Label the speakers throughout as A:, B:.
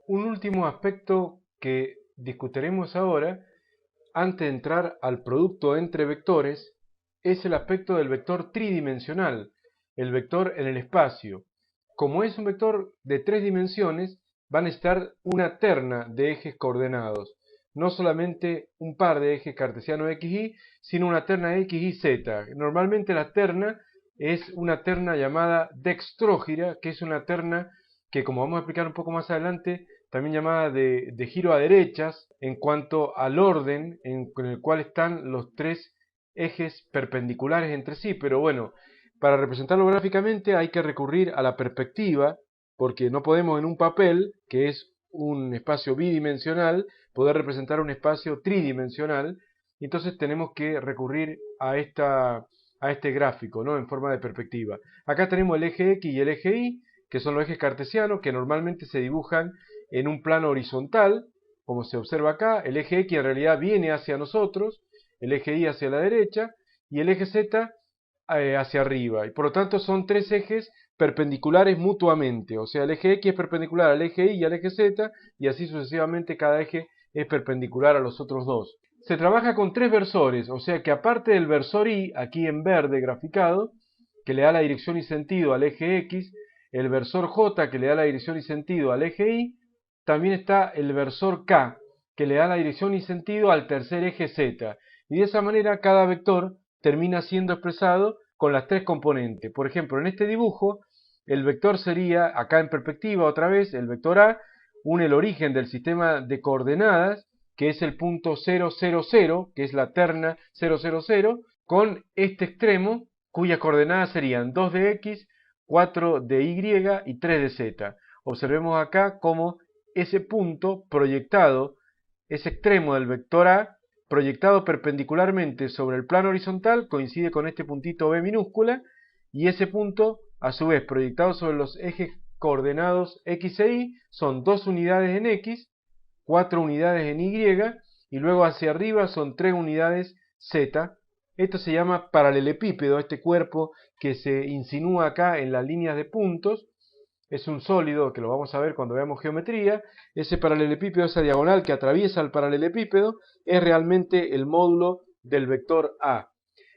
A: Un último aspecto que discutiremos ahora, antes de entrar al producto entre vectores, es el aspecto del vector tridimensional, el vector en el espacio. Como es un vector de tres dimensiones, va a necesitar una terna de ejes coordenados, no solamente un par de ejes cartesianos x, y, sino una terna x, y, z. Normalmente la terna es una terna llamada dextrógira, que es una terna que, como vamos a explicar un poco más adelante, también llamada de giro a derechas, en cuanto al orden en el cual están los tres ejes perpendiculares entre sí. Pero bueno, para representarlo gráficamente hay que recurrir a la perspectiva, porque no podemos en un papel, que es un espacio bidimensional, poder representar un espacio tridimensional. Y entonces tenemos que recurrir a este gráfico, ¿no? En forma de perspectiva. Acá tenemos el eje X y el eje Y, que son los ejes cartesianos, que normalmente se dibujan en un plano horizontal, como se observa acá. El eje X en realidad viene hacia nosotros, el eje Y hacia la derecha, y el eje Z hacia arriba. Y por lo tanto son tres ejes perpendiculares mutuamente. O sea, el eje X es perpendicular al eje Y y al eje Z, y así sucesivamente cada eje es perpendicular a los otros dos. Se trabaja con tres versores, o sea que aparte del versor Y, aquí en verde graficado, que le da la dirección y sentido al eje X, el versor J, que le da la dirección y sentido al eje Y, también está el versor K, que le da la dirección y sentido al tercer eje Z. Y de esa manera cada vector termina siendo expresado con las tres componentes. Por ejemplo, en este dibujo, el vector sería, acá en perspectiva otra vez, el vector A, une el origen del sistema de coordenadas, que es el punto 0, 0, 0, que es la terna 0, 0, 0, con este extremo, cuyas coordenadas serían 2 de X, 4 de Y y 3 de Z. Observemos acá cómo ese punto proyectado, ese extremo del vector A, proyectado perpendicularmente sobre el plano horizontal, coincide con este puntito B minúscula, y ese punto, a su vez, proyectado sobre los ejes coordenados X e Y, son 2 unidades en X, 4 unidades en Y, y luego hacia arriba son 3 unidades Z. Esto se llama paralelepípedo, este cuerpo que se insinúa acá en las líneas de puntos. Es un sólido, que lo vamos a ver cuando veamos geometría. Ese paralelepípedo, esa diagonal que atraviesa el paralelepípedo, es realmente el módulo del vector A.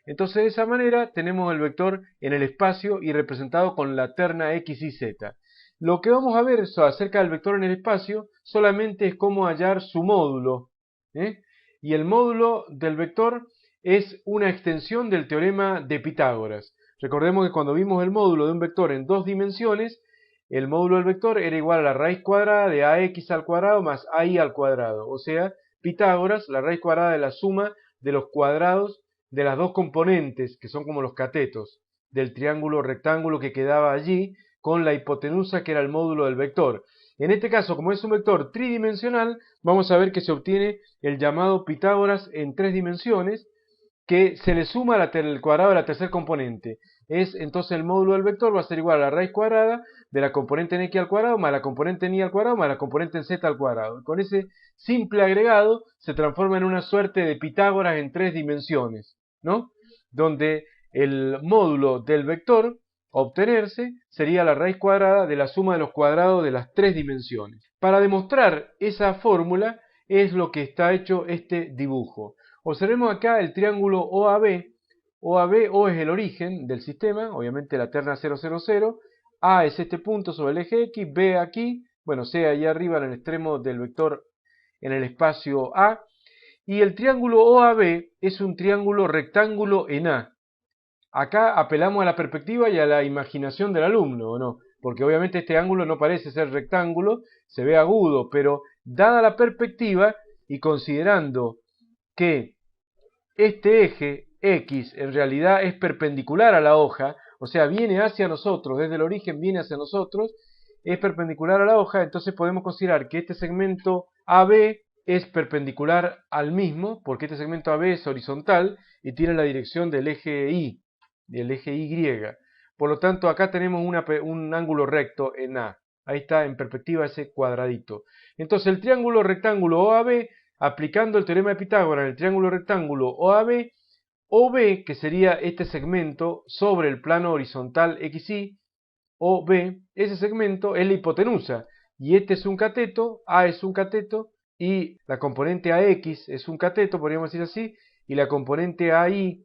A: Entonces de esa manera tenemos el vector en el espacio y representado con la terna X y Z. Lo que vamos a ver acerca del vector en el espacio solamente es cómo hallar su módulo, ¿eh? Y el módulo del vector es una extensión del teorema de Pitágoras. Recordemos que cuando vimos el módulo de un vector en dos dimensiones, el módulo del vector era igual a la raíz cuadrada de ax al cuadrado más ay al cuadrado. O sea, Pitágoras, la raíz cuadrada de la suma de los cuadrados de las dos componentes, que son como los catetos, del triángulo rectángulo que quedaba allí, con la hipotenusa que era el módulo del vector. En este caso, como es un vector tridimensional, vamos a ver que se obtiene el llamado Pitágoras en tres dimensiones, que se le suma el cuadrado de la tercer componente. Entonces el módulo del vector va a ser igual a la raíz cuadrada de la componente en x al cuadrado más la componente en y al cuadrado más la componente en z al cuadrado. Con ese simple agregado se transforma en una suerte de Pitágoras en tres dimensiones, ¿no? Donde el módulo del vector a obtenerse sería la raíz cuadrada de la suma de los cuadrados de las tres dimensiones. Para demostrar esa fórmula es lo que está hecho este dibujo. Observemos acá el triángulo OAB. OAB, O es el origen del sistema, obviamente la terna 0, 0, 0. A es este punto sobre el eje X, B aquí, bueno, C ahí arriba en el extremo del vector en el espacio A. Y el triángulo OAB es un triángulo rectángulo en A. Acá apelamos a la perspectiva y a la imaginación del alumno, ¿o no? Porque obviamente este ángulo no parece ser rectángulo, se ve agudo, pero dada la perspectiva y considerando que este eje X en realidad es perpendicular a la hoja, o sea, viene hacia nosotros, desde el origen viene hacia nosotros, es perpendicular a la hoja, entonces podemos considerar que este segmento AB es perpendicular al mismo, porque este segmento AB es horizontal y tiene la dirección del eje Y, del eje Y. Por lo tanto, acá tenemos un ángulo recto en A. Ahí está en perspectiva ese cuadradito. Entonces el triángulo rectángulo OAB, aplicando el teorema de Pitágoras en el triángulo rectángulo OAB, OB, que sería este segmento sobre el plano horizontal XY, OB, ese segmento es la hipotenusa, y este es un cateto, A es un cateto, y la componente AX es un cateto, podríamos decir así, y la componente AI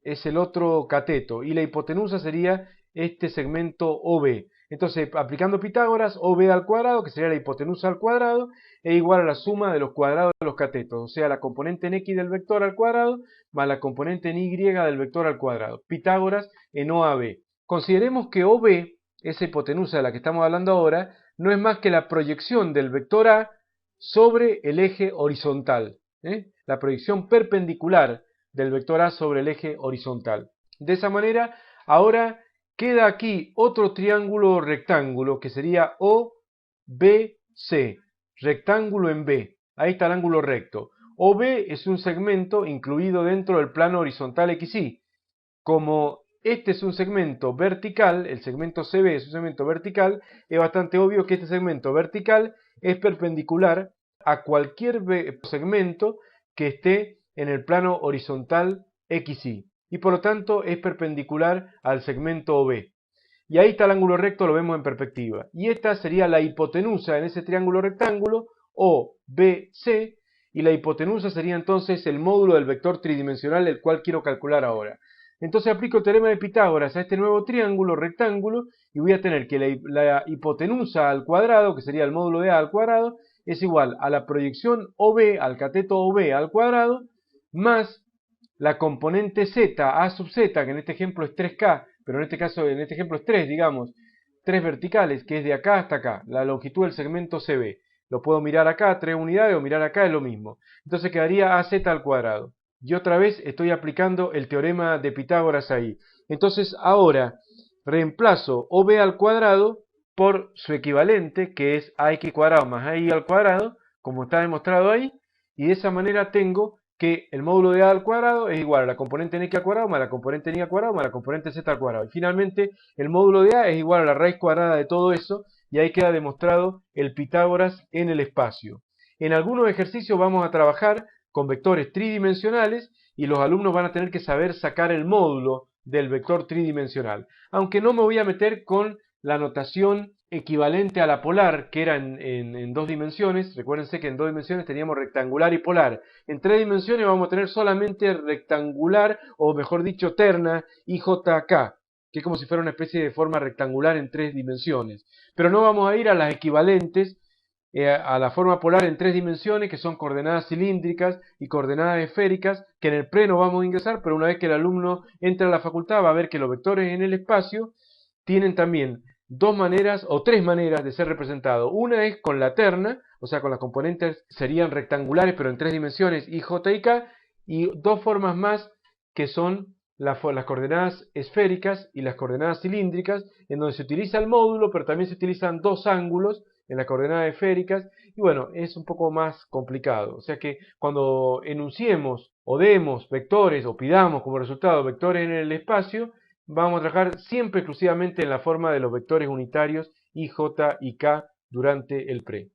A: es el otro cateto, y la hipotenusa sería este segmento OB. Entonces, aplicando Pitágoras, OB al cuadrado, que sería la hipotenusa al cuadrado, es igual a la suma de los cuadrados de los catetos, o sea, la componente en X del vector al cuadrado, más la componente en Y del vector al cuadrado. Pitágoras en OAB. Consideremos que OB, esa hipotenusa de la que estamos hablando ahora, no es más que la proyección del vector A sobre el eje horizontal, la proyección perpendicular del vector A sobre el eje horizontal. De esa manera, ahora queda aquí otro triángulo rectángulo que sería OBC, rectángulo en B. Ahí está el ángulo recto. OB es un segmento incluido dentro del plano horizontal XY. Como este es un segmento vertical, el segmento CB es un segmento vertical, es bastante obvio que este segmento vertical es perpendicular a cualquier segmento que esté en el plano horizontal XY y por lo tanto es perpendicular al segmento OB. Y ahí está el ángulo recto, lo vemos en perspectiva. Y esta sería la hipotenusa en ese triángulo rectángulo OBC, y la hipotenusa sería entonces el módulo del vector tridimensional el cual quiero calcular ahora. Entonces aplico el teorema de Pitágoras a este nuevo triángulo rectángulo y voy a tener que la hipotenusa al cuadrado, que sería el módulo de A al cuadrado, es igual a la proyección OB al cateto OB al cuadrado, más la componente Z, A sub Z, que en este ejemplo es 3K, pero en este caso, en este ejemplo es 3, digamos, 3 verticales, que es de acá hasta acá, la longitud del segmento CB. Lo puedo mirar acá, 3 unidades, o mirar acá, es lo mismo. Entonces quedaría AZ al cuadrado. Y otra vez estoy aplicando el teorema de Pitágoras ahí. Entonces ahora reemplazo OB al cuadrado por su equivalente, que es AX cuadrado más AI al cuadrado, como está demostrado ahí, y de esa manera tengo que el módulo de A al cuadrado es igual a la componente en X al cuadrado más la componente en Y al cuadrado más la componente Z al cuadrado. Y finalmente el módulo de A es igual a la raíz cuadrada de todo eso, y ahí queda demostrado el Pitágoras en el espacio. En algunos ejercicios vamos a trabajar con vectores tridimensionales y los alumnos van a tener que saber sacar el módulo del vector tridimensional. Aunque no me voy a meter con la notación equivalente a la polar, que era en dos dimensiones. Recuérdense que en dos dimensiones teníamos rectangular y polar. En tres dimensiones vamos a tener solamente rectangular, o mejor dicho, terna, IJK, que es como si fuera una especie de forma rectangular en tres dimensiones. Pero no vamos a ir a las equivalentes, a la forma polar en tres dimensiones, que son coordenadas cilíndricas y coordenadas esféricas, que en el pre no vamos a ingresar, pero una vez que el alumno entre a la facultad va a ver que los vectores en el espacio tienen también dos maneras o tres maneras de ser representados. Una es con la terna, o sea, con las componentes serían rectangulares pero en tres dimensiones, I, J y K, y dos formas más que son las coordenadas esféricas y las coordenadas cilíndricas, en donde se utiliza el módulo, pero también se utilizan dos ángulos en las coordenadas esféricas, y bueno, es un poco más complicado. O sea que cuando enunciemos o demos vectores o pidamos como resultado vectores en el espacio, vamos a trabajar siempre exclusivamente en la forma de los vectores unitarios I, J y K durante el pre.